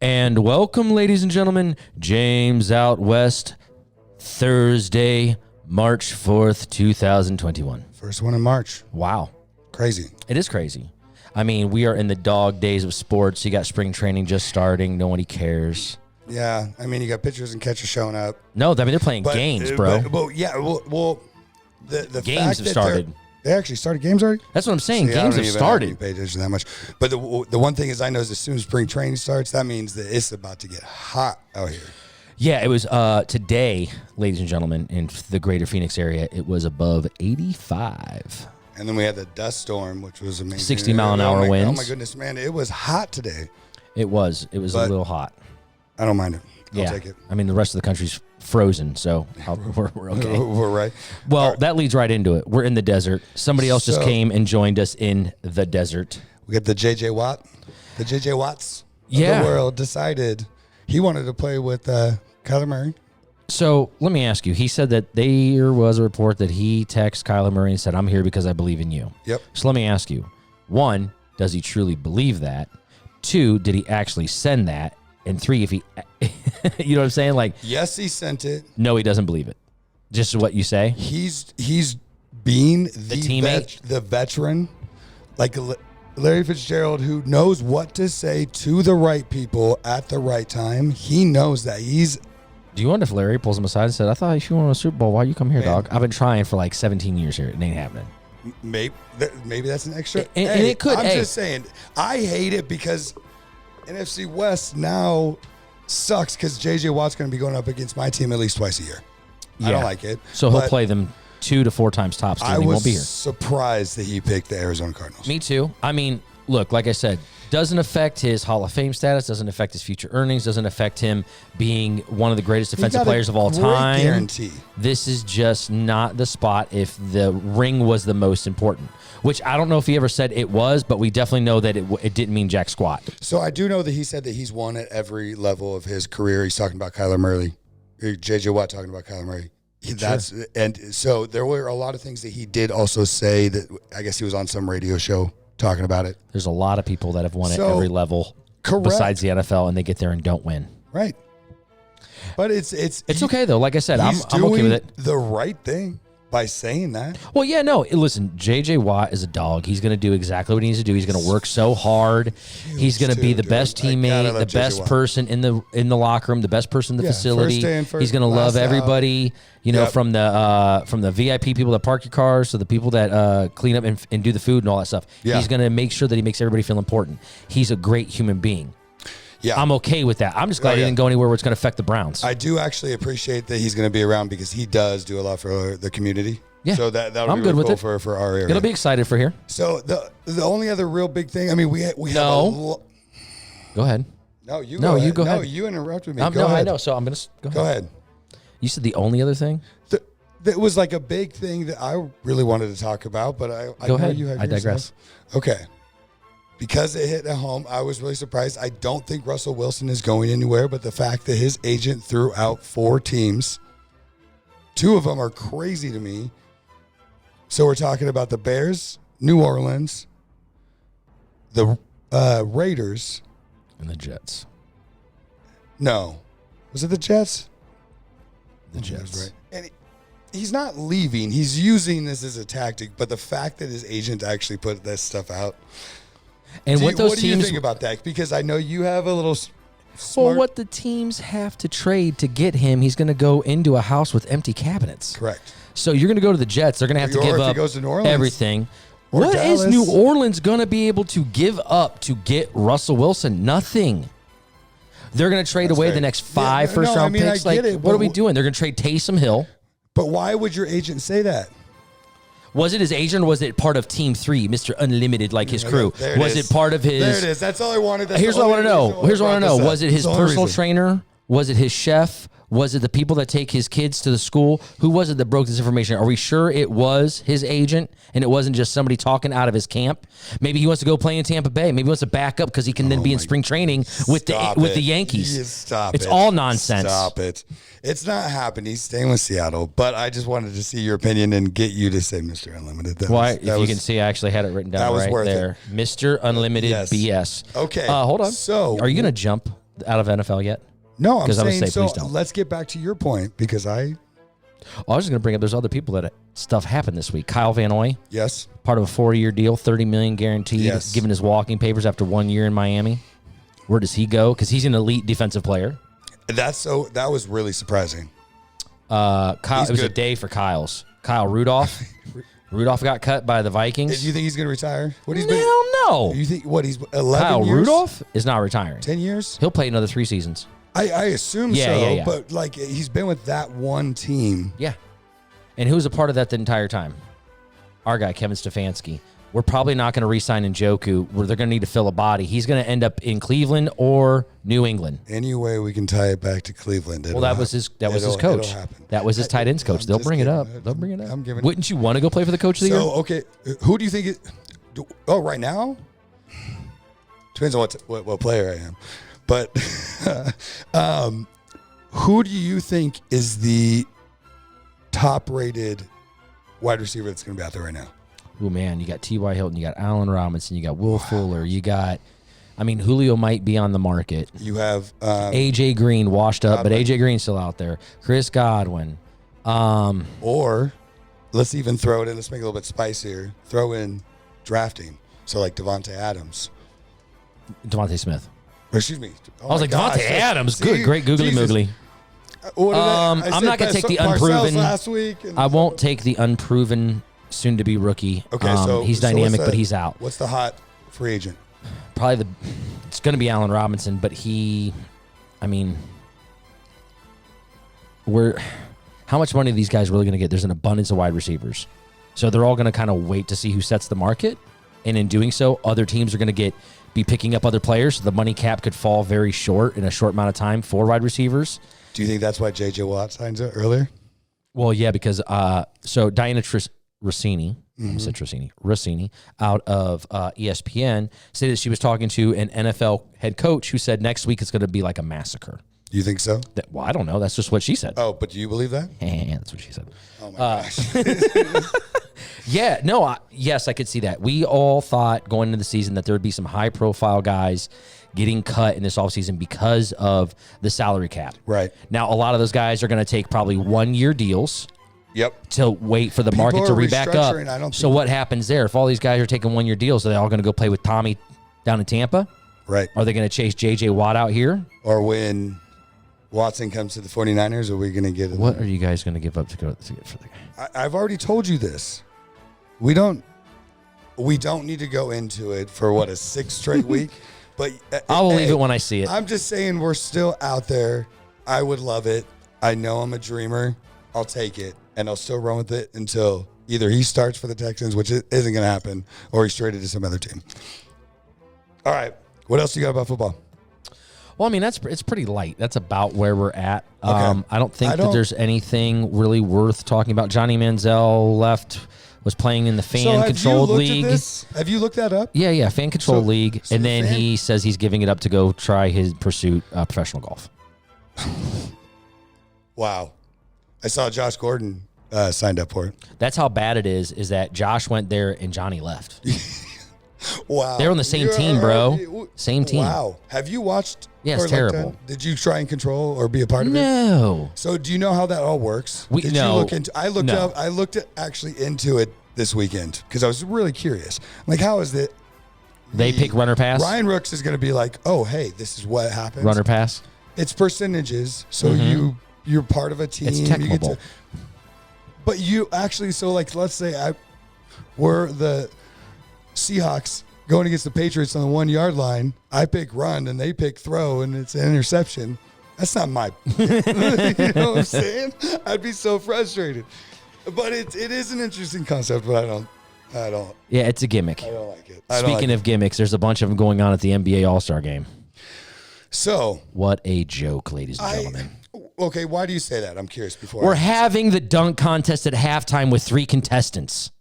And welcome, ladies and gentlemen, James Out West, Thursday, March 4th, 2021. First one in March. Wow. Crazy. It is crazy. I mean, we are in the dog days of sports. You got spring training just starting. Nobody cares. Yeah, I mean, you got pitchers and catchers showing up. No, I mean, they're playing games, bro. The games fact have that started. They actually started games already? That's what I'm saying. See, Games have started. Pay attention that much. But the one thing is, I know as soon as spring training starts, that means that it's about to get hot out here. Yeah, it was today, ladies and gentlemen, in the greater Phoenix area, it was above 85. And then we had the dust storm, which was amazing. 60 mile an hour winds. Oh my goodness, man. It was hot today. It was a little hot. I don't mind it. I'll Yeah. take it. I mean, the rest of the country's frozen, so we're okay. We're right. Well, that leads right into it. We're in the desert. Somebody else just came and joined us in the desert. We got the J.J. Watt. The J.J. Watts of Yeah. the world decided he wanted to play with Kyler Murray. So let me ask you. He said that there was a report that he texted Kyler Murray and said, "I'm here because I believe in you." Yep. So let me ask you. One, does he truly believe that? Two, did he actually send that? And three, if he, you know what I'm saying? Like, Yes, he sent it. no, he doesn't believe it. Just what you say. He's being the teammate? the veteran, like Larry Fitzgerald, who knows what to say to the right people at the right time. He knows that Do you wonder if Larry pulls him aside and said, "I thought you won a Super Bowl. Why you come here, Man. dog? I've been trying for like 17 years here. It ain't happening." maybe that's an extra. And it could. I'm just saying. I hate it because NFC West now sucks because J.J. Watt's going to be going up against my team at least twice a year. I don't like it. So he'll play them 2 to 4 times tops. I He won't be here. was surprised that he picked the Arizona Cardinals. Me too. I mean, look, like I said, doesn't affect his Hall of Fame status, doesn't affect his future earnings, doesn't affect him being one of the greatest defensive players of all time. Guarantee. This is just not the spot if the ring was the most important, which I don't know if he ever said it was, but we definitely know that it didn't mean jack squat. So I do know that he said that he's won at every level of his career. He's talking about Kyler Murray. J.J. Watt talking about Kyler Murray. And so there were a lot of things that he did also say that I guess he was on some radio show talking about it. There's a lot of people that have won at So, every level besides the NFL, and they get there and don't win. Right. But it's okay, though. Like I said, I'm doing okay with it. the right thing by saying that. Well, yeah, no. Listen, J.J. Watt is a dog. He's going to do exactly what he needs to do. He's going to work so hard. He's going to be the best teammate, the best person in the locker room, the best person in the facility. He's going to love everybody. You know, from the VIP people that park your cars to the people that clean up and do the food and all that stuff. Yeah. He's going to make sure that he makes everybody feel important. He's a great human being. Yeah. I'm okay with that. I'm just glad he didn't go anywhere where it's going to affect the Browns. I do actually appreciate that he's going to be around because he does do a lot for the community. Yeah. So that'll be I'm good really with cool it. for our area. It'll be excited for here. So the only other real big thing, I mean, we have Go ahead. No, you No, go you ahead. go ahead. No, you interrupted me. No, Go ahead. I know. So I'm going to Go ahead. You said the only other thing? That was like a big thing that I really wanted to talk about, but I Go know ahead. you have I digress. Okay. Because it hit at home, I was really surprised. I don't think Russell Wilson is going anywhere, but the fact that his agent threw out 4 teams, 2 of them are crazy to me. So we're talking about the Bears, New Orleans, the Raiders. And the Jets. No. Was it the Jets? The Jets. Right. And he's not leaving. He's using this as a tactic, but the fact that his agent actually put this stuff out. And what do you think about that? Because I know you have a little smart. Well, what the teams have to trade to get him, he's going to go into a house with empty cabinets. Correct. So you're going to go to the Jets. They're going to have to give if he up goes to New Orleans, everything. or What is Dallas. New Orleans going to be able to give up to get Russell Wilson? Nothing. They're going to trade away the next 5 first-round picks. I get it, what are we doing? They're going to trade Taysom Hill. But why would your agent say that? Was it his agent or was it part of Team 3, Mr. Unlimited, like his crew? There it Was is. it part of his... There it is. That's all I wanted. Here's what I want to know. Was it his personal trainer? Was it his chef? Was it the people that take his kids to the school? Who was it that broke this information? Are we sure it was his agent and it wasn't just somebody talking out of his camp? Maybe he wants to go play in Tampa Bay. Maybe he wants to back up because he can then be in spring training with the Yankees. It's all nonsense. Stop it. It's not happening. He's staying with Seattle. But I just wanted to see your opinion and get you to say Mr. Unlimited. If you can see, I actually had it written down right there. Mr. Unlimited BS. Okay. Hold on. So are you going to jump out of NFL yet? No, I'm saying, saying, so please don't. let's get back to your point because I was just going to bring up there's other people that stuff happened this week. Kyle Van Noy. Yes. Part of a 4-year deal, $30 million guaranteed, yes. given his walking papers after 1 year in Miami. Where does he go? Because he's an elite defensive player. That was really surprising. Kyle, it was a day for Kyle's. Kyle Rudolph. Rudolph got cut by the Vikings. Do you think he's going to retire? No. You think what? He's 11 Kyle years? Rudolph is not retiring. 10 years? He'll play another 3 seasons. I assume so. Yeah. But like he's been with that one team. Yeah. And who was a part of that the entire time? Our guy, Kevin Stefanski. We're probably not going to re-sign Njoku where they're going to need to fill a body. He's going to end up in Cleveland or New England. Any way we can tie it back to Cleveland. Well, that was his coach. That was his tight ends coach. They'll bring it up. Wouldn't you want to go play for the coach of the year? So, okay, who do you think right now? Depends on what player I am. But who do you think is the top-rated wide receiver that's going to be out there right now? Oh, man, you got T.Y. Hilton, you got Allen Robinson, you got Will Fuller, you got, Julio might be on the market. You have A.J. Green washed up, but A.J. Green's still out there. Chris Godwin. Or let's even throw it in, let's make it a little bit spicier. Throw in drafting. So like Devontae Adams. Devontae Smith. Or excuse me. I was like, Devontae Adams. Good, great googly moogly. I'm not going to take the unproven. Last week I won't take the unproven soon-to-be rookie. Okay, so he's dynamic, but he's out. What's the hot free agent? Probably it's going to be Allen Robinson, but how much money are these guys really going to get? There's an abundance of wide receivers. So they're all going to kind of wait to see who sets the market. And in doing so, other teams are going to be picking up other players. So the money cap could fall very short in a short amount of time for wide receivers. Do you think that's why J.J. Watt signs it earlier? Well, yeah, because so Diana Rossini, Rossini, out of ESPN, said that she was talking to an NFL head coach who said next week it's going to be like a massacre. You think so? Well, I don't know. That's just what she said. Oh, but do you believe that? That's what she said. Oh, my gosh. Yeah, no, yes, I could see that. We all thought going into the season that there would be some high-profile guys getting cut in this offseason because of the salary cap. Right. Now, a lot of those guys are going to take probably 1-year deals. Yep. To wait for the market to re-back up. So what happens there? If all these guys are taking 1-year deals, are they all going to go play with Tommy down in Tampa? Right. Are they going to chase J.J. Watt out here? Or when Watson comes to the 49ers, are we going to get it? What are you guys going to give up to get for the guy? I've already told you this. We don't need to go into it for a 6th straight week. But I'll leave it when I see it. I'm just saying we're still out there. I would love it. I know I'm a dreamer. I'll take it, and I'll still run with it until either he starts for the Texans, which isn't going to happen, or he's traded to some other team. All right. What else do you got about football? Well, it's pretty light. That's about where we're at. Okay. I don't think that there's anything really worth talking about. Johnny Manziel was playing in the fan-controlled league. Have you looked that up? Yeah, fan-controlled league. And then he says he's giving it up to go try his pursuit, professional golf. Wow. I saw Josh Gordon signed up for it. That's how bad it is that Josh went there and Johnny left. Wow. They're on the same team, bro. Same team. Wow. Have you watched? Yeah, it's terrible. Did you try and control or be a part of it? No. So do you know how that all works? I looked actually into it this weekend because I was really curious. Like, how is it? They pick runner pass? Ryan Rooks is going to be like, oh, hey, this is what happens. Runner pass? It's percentages. So you're part of a team. It's technical. But you actually, so like, let's say we're the Seahawks going against the Patriots on the 1-yard line. I pick run and they pick throw and it's an interception. That's not my, you know what I'm saying? I'd be so frustrated. But it is an interesting concept, but I don't. Yeah, it's a gimmick. I don't like it. Speaking of gimmicks, there's a bunch of them going on at the NBA All-Star game. So. What a joke, ladies and gentlemen. Okay, why do you say that? I'm curious. We're having the dunk contest at halftime with 3 contestants.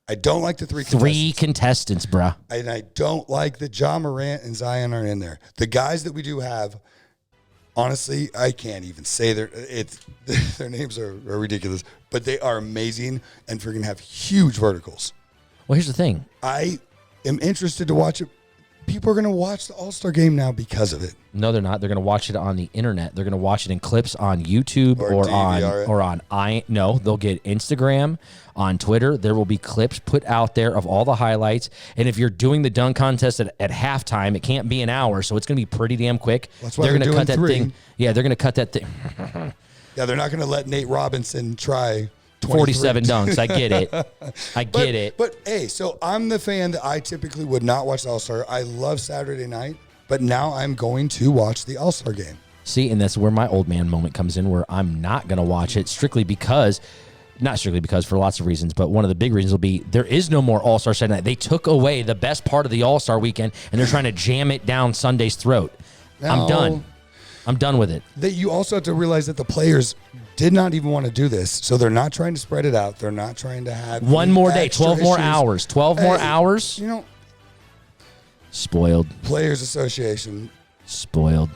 I don't like the 3 contestants. 3 contestants, bruh. And I don't like that Ja Morant and Zion are in there. The guys that we do have, honestly, I can't even say their names are ridiculous, but they are amazing and freaking have huge verticals. Well, here's the thing. I am interested to watch it people are going to watch the All-Star game now because of it. No, they're not. They're going to watch it on the internet. They're going to watch it in clips on YouTube no, they'll get Instagram, on Twitter. There will be clips put out there of all the highlights. And if you're doing the dunk contest at halftime, it can't be an hour, so it's going to be pretty damn quick. That's why they're going to cut that thing. Yeah, they're going to cut that thing. Yeah, they're not going to let Nate Robinson try 47 dunks. I get it. I get it. But, hey, so I'm the fan that I typically would not watch the All-Star. I love Saturday night, but now I'm going to watch the All-Star game. See, and that's where my old man moment comes in, where I'm not going to watch it not strictly because for lots of reasons, but one of the big reasons will be there is no more All-Star Saturday night. They took away the best part of the All-Star weekend, and they're trying to jam it down Sunday's throat. I'm done. I'm done with it. You also have to realize that the players did not even want to do this, so they're not trying to spread it out. They're not trying to have one more day, 12 more hours. 12 more hours. You know, spoiled. Players Association. Spoiled.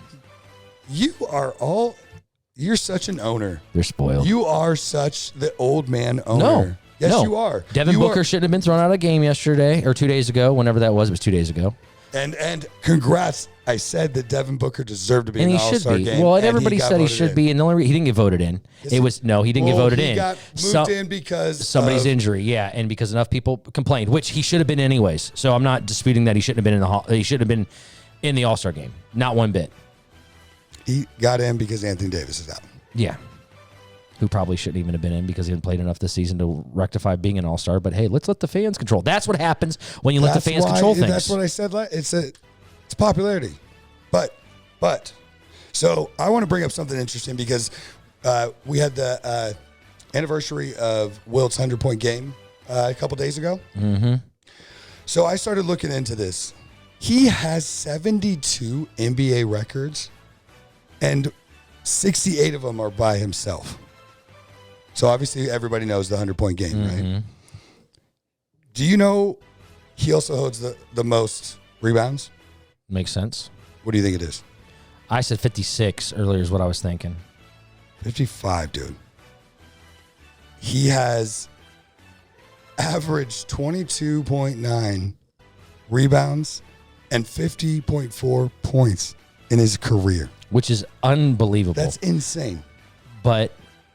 You're such an owner. They're spoiled. You are such the old man owner. No. Yes, you are. Devin Booker shouldn't have been thrown out of the game yesterday or 2 days ago, whenever that was. It was 2 days ago. And congrats. I said that Devin Booker deserved to be in the All-Star game. Well, and everybody said he should be, and the only he didn't get voted in. He didn't get voted in. He got moved in because somebody's injury, yeah, and because enough people complained, which he should have been anyways. So I'm not disputing that he shouldn't have been he should have been in the All-Star game. Not one bit. He got in because Anthony Davis is out. Yeah. Who probably shouldn't even have been in because he hadn't played enough this season to rectify being an All-Star. But hey, let's let the fans control. That's what happens when you let the fans control things. That's what I said. It's popularity. But, so I want to bring up something interesting because we had the anniversary of Wilt's 100-point game a couple days ago. Mm-hmm. So I started looking into this. He has 72 NBA records, and 68 of them are by himself. So obviously everybody knows the 100-point game, right? Do you know he also holds the most rebounds? Makes sense. What do you think it is? I said 56 earlier is what I was thinking. 55, dude. He has averaged 22.9 rebounds and 50.4 points in his career. Which is unbelievable. That's insane. But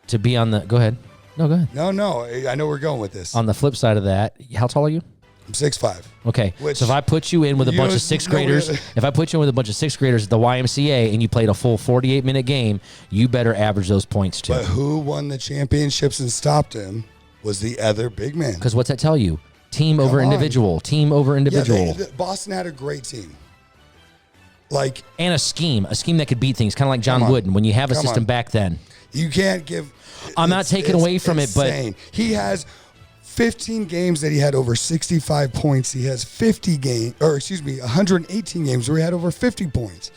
to be on the... Go ahead. No, go ahead. No. I know we're going with this. On the flip side of that, how tall are you? I'm 6'5". Okay. So if I put you in with a bunch of sixth graders, at the YMCA and you played a full 48-minute game, you better average those points too. But who won the championships and stopped him was the other big man. Because what's that tell you? Team over individual. Team over individual. Yeah, Boston had a great team. And a scheme that could beat things, kind of like John Wooden when you have a system back then. You can't give... I'm not taking away from insane. It, but... He has 15 games that he had over 65 points. He has 118 games where he had over 50 points.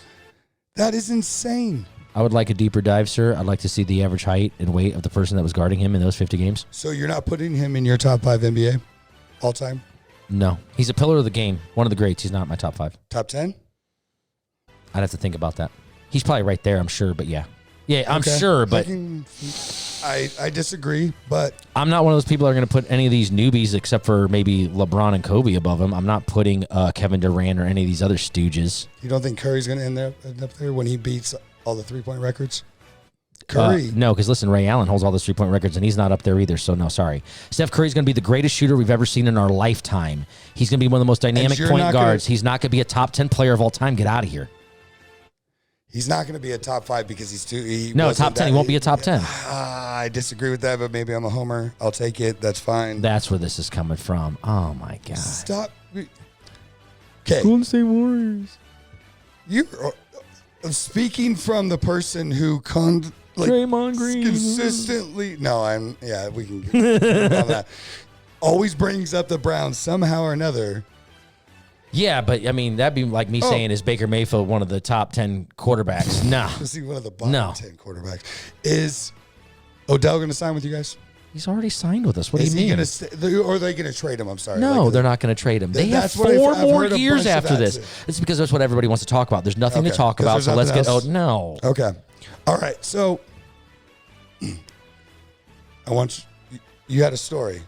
That is insane. I would like a deeper dive, sir. I'd like to see the average height and weight of the person that was guarding him in those 50 games. So you're not putting him in your top 5 NBA all time? No. He's a pillar of the game. One of the greats. He's not my top 5. Top 10? I'd have to think about that. He's probably right there, I'm sure, but yeah. Yeah, I'm sure, but... I disagree, but... I'm not one of those people that are going to put any of these newbies, except for maybe LeBron and Kobe, above him. I'm not putting Kevin Durant or any of these other stooges. You don't think Curry's going to end up there when he beats all the three-point records? Curry? No, because listen, Ray Allen holds all the three-point records, and he's not up there either, so no, sorry. Steph Curry's going to be the greatest shooter we've ever seen in our lifetime. He's going to be one of the most dynamic point guards. He's not going to be a top 10 player of all time. Get out of here. He's not going to be a top 5 because he's too... top 10. He won't be a top 10. I disagree with that, but maybe I'm a homer. I'll take it. That's fine. That's where this is coming from. Oh, my God. Stop. Okay. Golden State Warriors. You're speaking from the person who... Draymond Green. Consistently... No, we can get on that. Always brings up the Browns somehow or another... Yeah, but I mean, that'd be like me saying, is Baker Mayfield one of the top 10 quarterbacks? No. Is he one of the bottom 10 quarterbacks? Is Odell going to sign with you guys? He's already signed with us. What do you mean? Or are they going to trade him? I'm sorry. No, they're not going to trade him. They have 4 more years after this. It's because that's what everybody wants to talk about. There's nothing to talk about, so let's get... Oh, no. Okay. All right, so I want you had a story.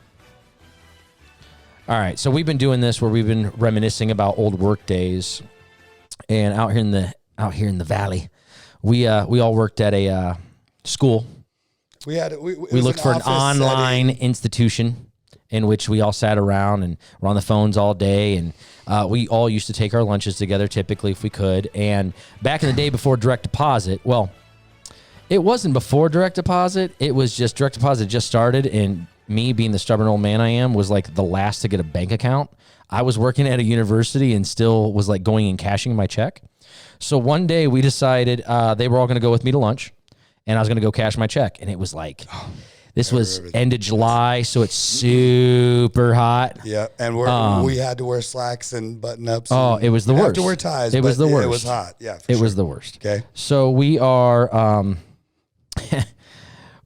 All right, so we've been doing this where we've been reminiscing about old work days, and out here in the valley, we all worked at a school. We looked for an online institution in which we all sat around and were on the phones all day, and we all used to take our lunches together typically if we could. And back in the day before direct deposit, well, it wasn't before direct deposit. It was just direct deposit just started, and me being the stubborn old man I am was like the last to get a bank account. I was working at a university and still was like going and cashing my check. So one day we decided they were all going to go with me to lunch, and I was going to go cash my check. And it was like, this was end of July, so it's super hot. Yeah, and we had to wear slacks and button-ups. Oh, it was the worst. Have to wear ties. It was the worst. It was hot. Yeah, it was the worst. Okay. So we are,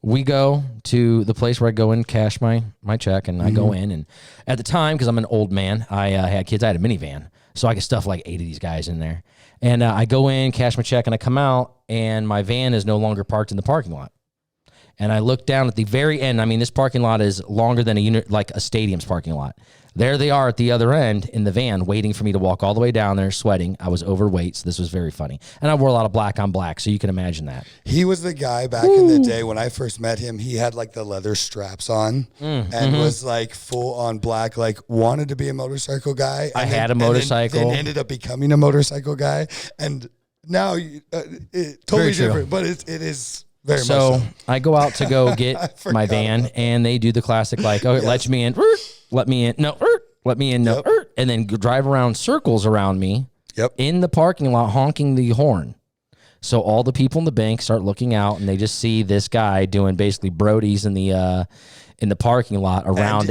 we go to the place where I go and cash my check, and I go in. And at the time, because I'm an old man, I had kids. I had a minivan, so I could stuff like 8 of these guys in there. And I go in, cash my check, and I come out, and my van is no longer parked in the parking lot. And I look down at the very end. I mean, this parking lot is longer than like a stadium's parking lot. There they are at the other end in the van, waiting for me to walk all the way down there, sweating. I was overweight, so this was very funny. And I wore a lot of black on black, so you can imagine that. He was the guy back in the day when I first met him. He had like the leather straps on and was like full on black, like wanted to be a motorcycle guy. I had a motorcycle. Then ended up becoming a motorcycle guy. And now it's totally different, but it is... Very much so. I go out to go get my van, and they do the classic, like, okay, let me in, let me in, no, let me in, no, and then drive around circles around me in the parking lot honking the horn. So all the people in the bank start looking out, and they just see this guy doing basically Brodies in the parking lot around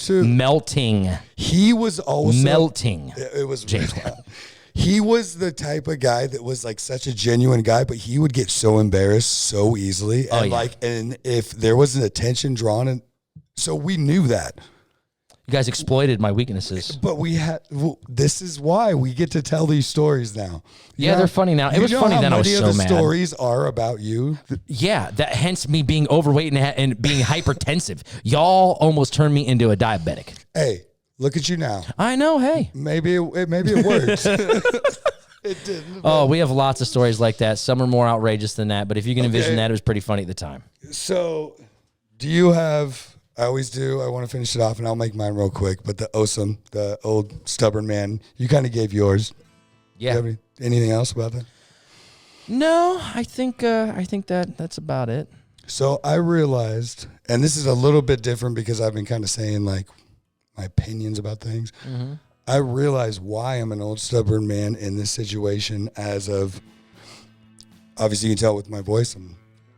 melting. He was also melting. It was James. He was the type of guy that was like such a genuine guy, but he would get so embarrassed so easily. And and if there was an attention drawn, and so we knew that. You guys exploited my weaknesses. But this is why we get to tell these stories now. Yeah, they're funny now. It was funny then I was so mad. Many of the stories are about you. Yeah, that hence me being overweight and being hypertensive. Y'all almost turned me into a diabetic. Hey. Look at you now. I know. Hey, maybe it works. It didn't. Oh, we have lots of stories like that. Some are more outrageous than that, but if you can envision that, it was pretty funny at the time. So, do you have? I always do. I want to finish it off, and I'll make mine real quick. But the old stubborn man, you kind of gave yours. Yeah. Do you have anything else about that? No, I think that's about it. So I realized, and this is a little bit different because I've been kind of saying like my opinions about things. Mm-hmm. I realize why I'm an old stubborn man in this situation as of, obviously you can tell with my voice,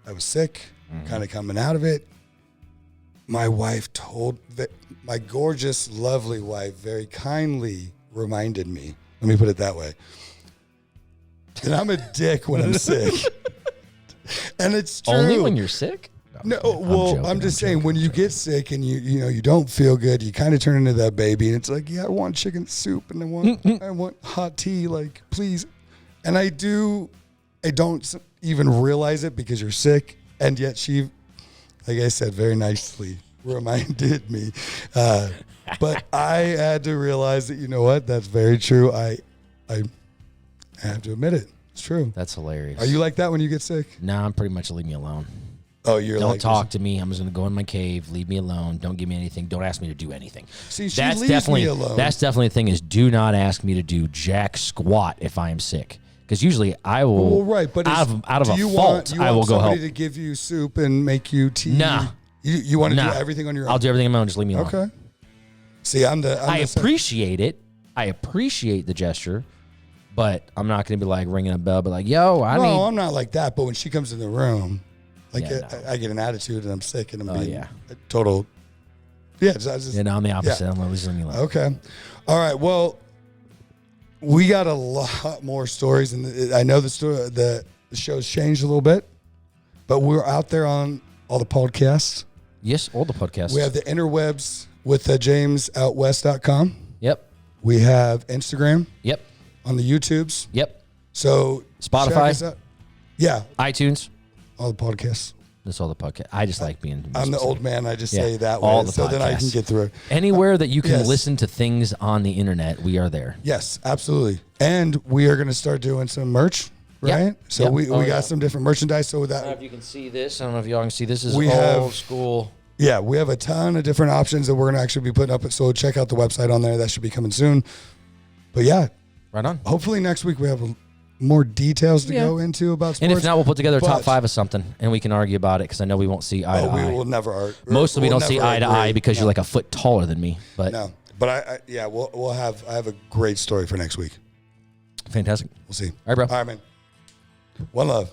I was sick, kind of coming out of it. My wife my gorgeous, lovely wife very kindly reminded me, let me put it that way, that I'm a dick when I'm sick. And it's true. Only when you're sick? No, well, I'm just saying when you get sick and you don't feel good, you kind of turn into that baby, and it's like, yeah, I want chicken soup and I want hot tea, like please. And I don't even realize it because you're sick, and yet she, like I said, very nicely reminded me. But I had to realize that you know what, that's very true. I have to admit it. It's true. That's hilarious. Are you like that when you get sick? No, I'm pretty much leave me alone. Oh, you're don't like talk to me. I'm just gonna go in my cave. Leave me alone. Don't give me anything. Don't ask me to do anything. See, she leaves me alone. That's definitely the thing. Is do not ask me to do jack squat if I am sick. Because usually I will. Well, right, but out of a fault, I will go help. Somebody to give you soup and make you tea. Nah, you want to do everything on your own. I'll do everything on my own. Just leave me alone. Okay. See, I appreciate it. I appreciate the gesture. But I'm not going to be like ringing a bell, but like, yo, I'm not like that. But when she comes in the room, like I get an attitude and I'm sick and I'm being a total. Yeah, I'm the opposite. Yeah. I'm losing me alone. Okay. All right. Well, we got a lot more stories, and I know the show's changed a little bit, but we're out there on all the podcasts. Yes, all the podcasts. We have the interwebs with JamesOutWest.com. Yep. We have Instagram. Yep. On the YouTubes. Yep. So Spotify. Yeah. iTunes. All the podcasts. That's all the podcast. I just like being. I'm the old man. I just say that all way, the so then I can get through it. Anywhere that you can listen to things on the internet, we are there. Yes, absolutely. And we are going to start doing some merch, right? Yep. So Yep. we got some different merchandise. So I don't know that if you can see this. I don't know if y'all can see this. Is we old have school. Yeah, we have a ton of different options that we're going to actually be putting up. So check out the website on there. That should be coming soon. But yeah, right on. Hopefully next week we have more details to go into about sports. And if not, we'll put together a top 5 of something, and we can argue about it because I know we won't see eye to eye. We will never argue. Mostly we don't see eye to eye because you're like a foot taller than me. But no, but I have a great story for next week. Fantastic. We'll see. All right, bro. All right, man. One love.